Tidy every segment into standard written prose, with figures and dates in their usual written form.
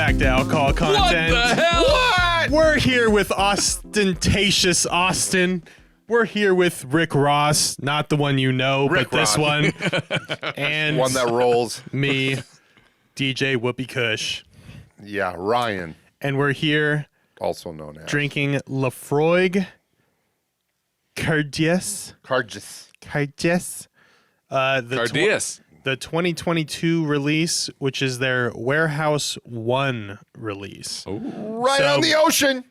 back to Alcohol Content. What the hell? What? We're here with ostentatious Austin. We're here with Rick Ross, not the one you know, Rick but this Ross. one. And One that rolls. me, DJ Whoopi Kush. Yeah, Ryan, And we're here also known as drinking Laphroaig Càirdeas. Càirdeas. Càirdeas. Irdeas. The 2022 release, which is their Warehouse 1 release. Right So- on the ocean.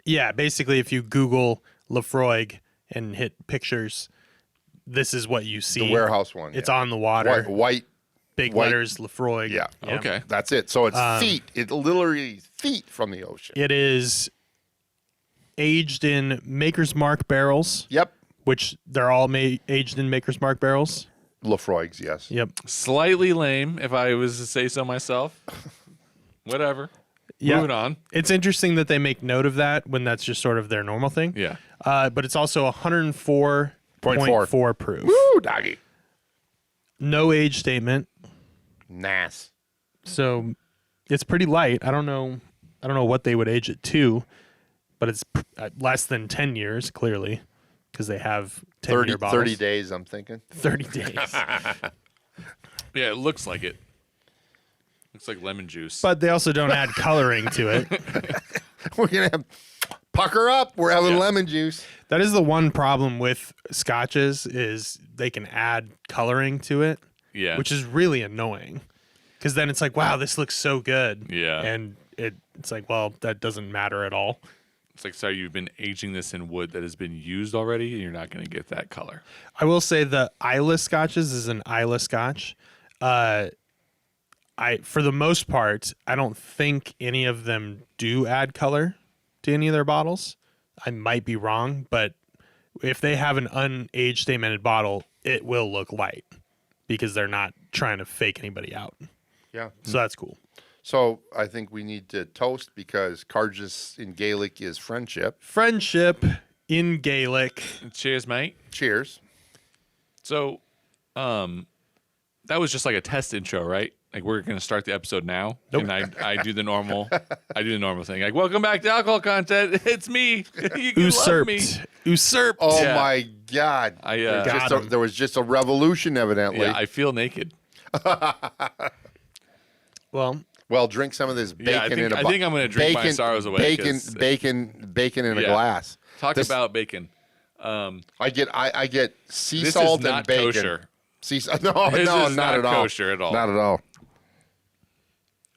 Yeah, basically, if you Google Laphroaig and hit pictures, this is what you see. The warehouse one. It's yeah. on the water. White. Big white- letters, Laphroaig. Yeah. Okay. That's it. So it's feet. It literally feet from the ocean. It is aged in Maker's Mark barrels, Yep. which they're all aged in Maker's Mark barrels. Laphroaig's, yes. Yep. Slightly lame, if I was to say so myself. Whatever. Yeah. Moving on. It's interesting that they make note of that when that's just sort of their normal thing. Yeah. But it's also 104.4 proof. Woo, doggy. No age statement. Nice. So it's pretty light. I don't know what they would age it to, but it's less than 10 years, clearly, because they have 10-year bottles. 30 days, I'm thinking. 30 days. Yeah, it looks like it. Looks like lemon juice. But they also don't add coloring to it. We're going to have pucker up. We're having Yeah. lemon juice. That is the one problem with scotches is they can add coloring to it, yeah. which is really annoying. Because then it's like, wow, this looks so good. Yeah. And it's like, well, that doesn't matter at all. It's like, sorry, you've been aging this in wood that has been used already, and you're not going to get that color. I will say the Isla scotches is an Isla scotch. For the most part, I don't think any of them do add color to any of their bottles. I might be wrong, but if they have an unaged statemented bottle, it will look light because they're not trying to fake anybody out. Yeah. So that's cool. So I think we need to toast because Càirdeas in Gaelic is friendship. Friendship in Gaelic. Cheers, mate. Cheers. So, that was just like a test intro, right? Like we're gonna start the episode now, and I do the normal, thing. Like, welcome back to Alcohol Content. It's me. You can love me. Usurped. Oh Yeah. my God! Got him. There was just a revolution, evidently. Yeah, I feel naked. Well, Drink some of this bacon Yeah, I think I'm gonna drink my sorrows away. Bacon in a glass. Talk about bacon. I get sea This salt is not and bacon. kosher. No, This no, is not at all. kosher at all. Not at all.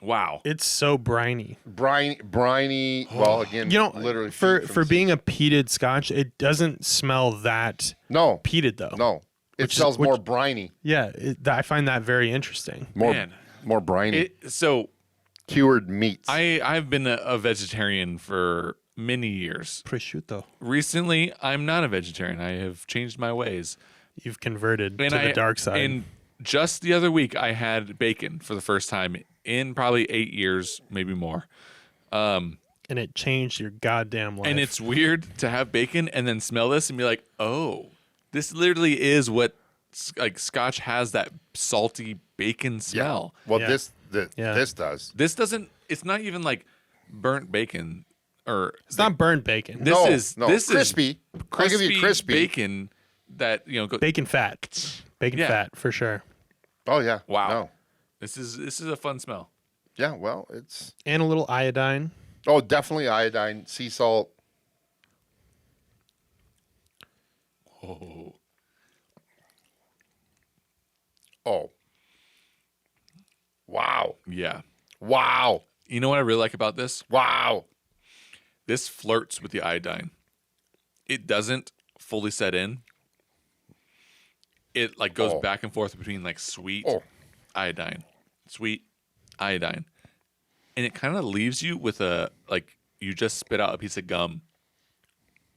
Wow. it's so briny. Briny. Well, again, You know, literally for from being a peated scotch, it doesn't smell that no, peated though. no. It smells more briny, Yeah, I find that very interesting. more briny. So Cured meats. I've been a vegetarian for many years. Prosciutto. Recently, I'm not a vegetarian. I have changed my ways. You've converted And to the dark side. And just the other week, I had bacon for the first time in probably 8 years, maybe more. And it changed your goddamn life. And it's weird to have bacon and then smell this and be like, oh, this literally is what like Scotch has, that salty bacon smell. Well, Yeah. this Yeah. does. This doesn't. It's not even like burnt bacon or it's not burnt bacon. this no, is crispy. I'll give you crispy bacon that Bacon fat. Bacon Yeah. fat for sure. Oh yeah. Wow. No. This is a fun smell. Yeah. Well, it's And a little iodine. definitely iodine, sea salt. Oh, Oh. Wow. yeah. Wow. You know what I really like about this? Wow. This flirts with the iodine. It doesn't fully set in. It like goes back and forth between like sweet iodine, sweet iodine, and it kind of leaves you with a like you just spit out a piece of gum,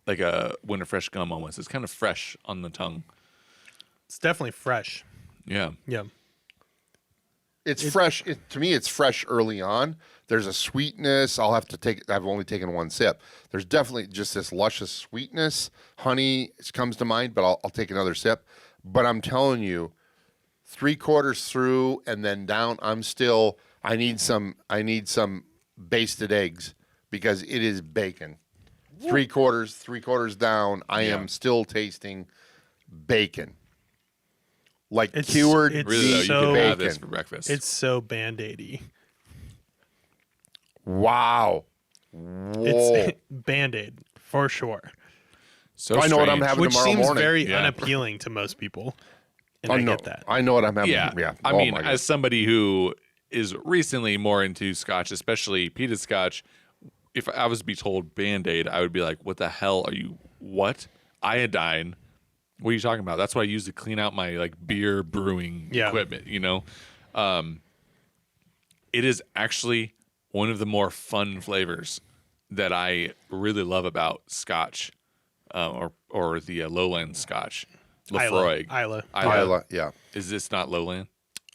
like a Winter Fresh gum almost. It's kind of fresh on the tongue. It's definitely fresh. Yeah. Yeah. It's fresh. To me, it's fresh early on. There's a sweetness. I've only taken one sip. There's definitely just this luscious sweetness. Honey comes to mind, but I'll take another sip. But I'm telling you, 3/4 through and then down, I need some basted eggs because it is bacon. Three quarters down, I am still tasting bacon. Like cured really though, meat you could have this bacon. for breakfast. It's so Band-Aidy. Wow. Whoa. It's Band-Aid for sure. so I know what I'm strange. having Which tomorrow seems morning. very Yeah. unappealing to most people. And I I know, get that. I know what I'm having. Yeah. I Oh mean, my God. as somebody who is recently more into Scotch, especially peated Scotch, if I was to be told Band-Aid, I would be like, what the hell are you, what? Iodine? What are you talking about? That's what I use to clean out my like beer brewing equipment, you know? It is actually one of the more fun flavors that I really love about Scotch, or the lowland Scotch. Laphroaig. Isla, yeah. Is this not lowland?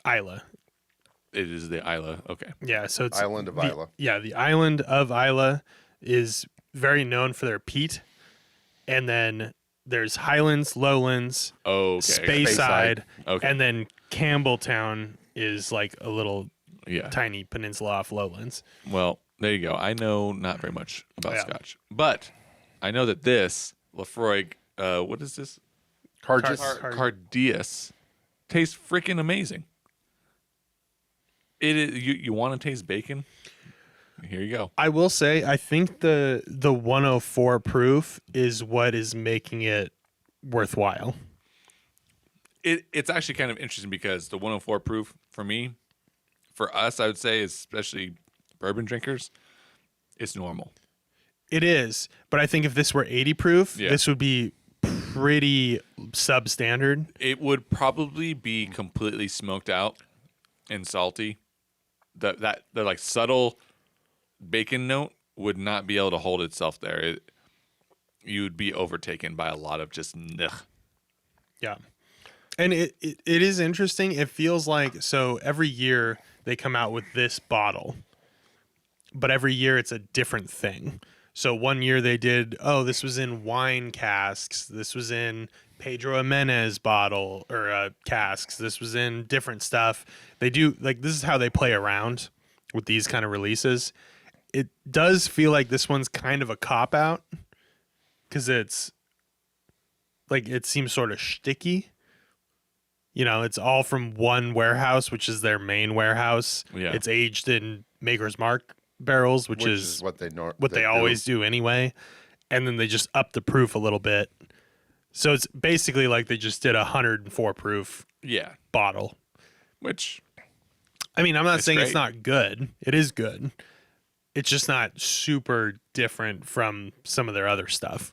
Isla. It is the Isla. Okay. Yeah, so it's Island of the, Isla. Yeah, the island of Isla is very known for their peat. And then there's Highlands, Lowlands, Okay. Speyside, Okay. and then Campbelltown is like a little Yeah. tiny peninsula off Lowlands. Well, there you go. I know not very much about Yeah. Scotch, but I know that this Laphroaig, what is this? Càirdeas, tastes freaking amazing. It is, you want to taste bacon? Here you go. I will say, I think the 104 proof is what is making it worthwhile. It's actually kind of interesting because the 104 proof for me, for us, I would say, especially bourbon drinkers, it's normal. It is, but I think if this were 80 proof, Yeah. this would be pretty substandard. It would probably be completely smoked out and salty. The like subtle bacon note would not be able to hold itself there. You would be overtaken by a lot of just ugh. Yeah. And it is interesting. It feels like, so every year they come out with this bottle, but every year it's a different thing. So one year they did, this was in wine casks. This was in Pedro Jimenez bottle or casks. This was in different stuff. They do, like, this is how they play around with these kind of releases. It does feel like this one's kind of a cop out because it's like, it seems sort of shticky. You know, it's all from one warehouse, which is their main warehouse. Yeah. It's aged in Maker's Mark barrels, which is what they they always do anyway. And then they just up the proof a little bit. So it's basically like they just did a 104 proof Yeah. bottle. Which, I mean, I'm not saying it's great. not good. It is good. It's just not super different from some of their other stuff.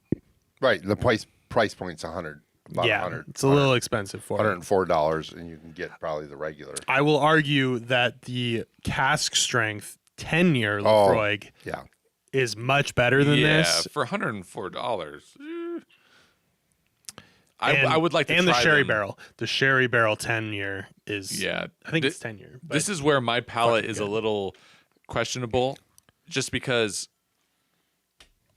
Right. The price point's $100. About yeah, 100. it's a little expensive for it. $104, and you can get probably the regular. I will argue that the cask strength 10-year Laphroaig Yeah. is much better than this. for $104. And, I would like to and try the sherry them. barrel. The sherry barrel 10-year is I think it's 10-year. This is where my palate fucking is good. a little questionable, just because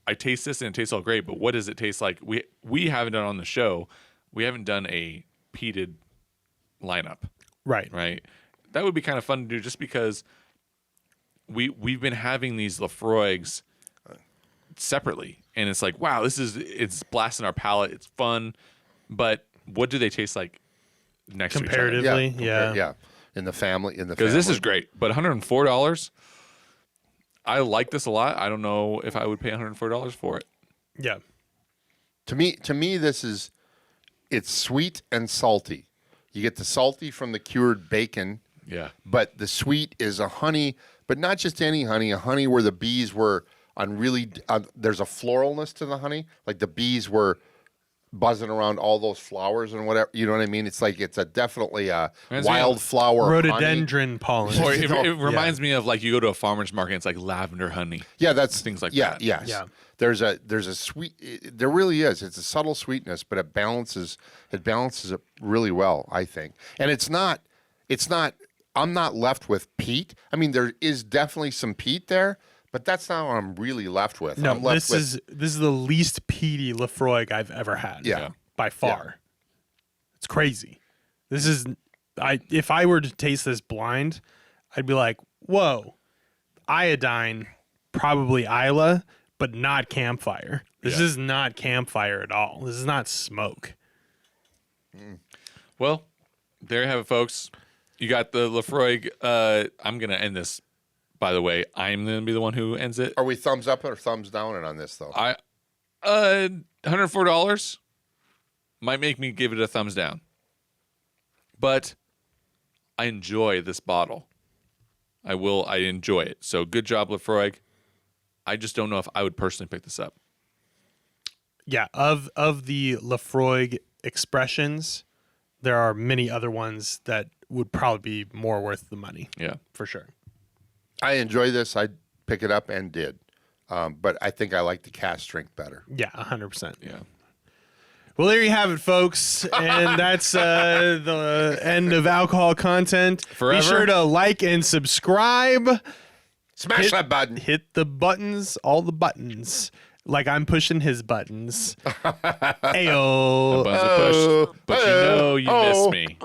I taste this and it tastes all great, but what does it taste like? We haven't done on the show. We haven't done a peated lineup, right. That would be kind of fun to do, just because we've been having these Laphroaigs separately, and it's like, wow, it's blasting our palate. It's fun, but what do they taste like next to each other? Comparatively, yeah. Yeah. In the family. Because this is great, but $104. I like this a lot. I don't know if I would pay $104 for it. Yeah. To me, it's sweet and salty. You get the salty from the cured bacon, Yeah. but the sweet is a honey, but not just any honey, a honey where the bees were on really, there's a floralness to the honey. Like the bees were buzzing around all those flowers and whatever. You know what I mean? It's like, it's definitely a Reminds me of wildflower honey. Rhododendron pollen. Or it reminds me of, like, you go to a farmer's market, it's like lavender honey. Yeah, that's Things like yeah, that. Yes. Yeah. There's a sweet. There really is. It's a subtle sweetness, but it balances it really well, I think. And it's not. I'm not left with peat. I mean, there is definitely some peat there, but that's not what I'm really left with. No, I'm left this is the least peaty Laphroaig I've ever had. Yeah. By far. It's crazy. This is if I were to taste this blind, I'd be like, whoa. iodine, probably Isla, but not campfire. This Yeah. is not campfire at all. This is not smoke. Well, there you have it, folks. You got the Laphroaig. I'm going to end this, by the way. I'm going to be the one who ends it. Are we thumbs up or thumbs down on this, though? $104 might make me give it a thumbs down. But I enjoy this bottle. I enjoy it. So good job, Laphroaig. I just don't know if I would personally pick this up. Yeah, of the Laphroaig expressions, there are many other ones that would probably be more worth the money. Yeah. For sure. I enjoy this. I'd pick it up and did. But I think I like the cast strength better. Yeah, 100%. Yeah. Well, there you have it, folks. And that's the end of alcohol content. Forever. Be sure to like and subscribe. Smash that button. Hit the buttons, all the buttons. Like I'm pushing his buttons. Ayo. Buttons are pushed, but you know you miss me.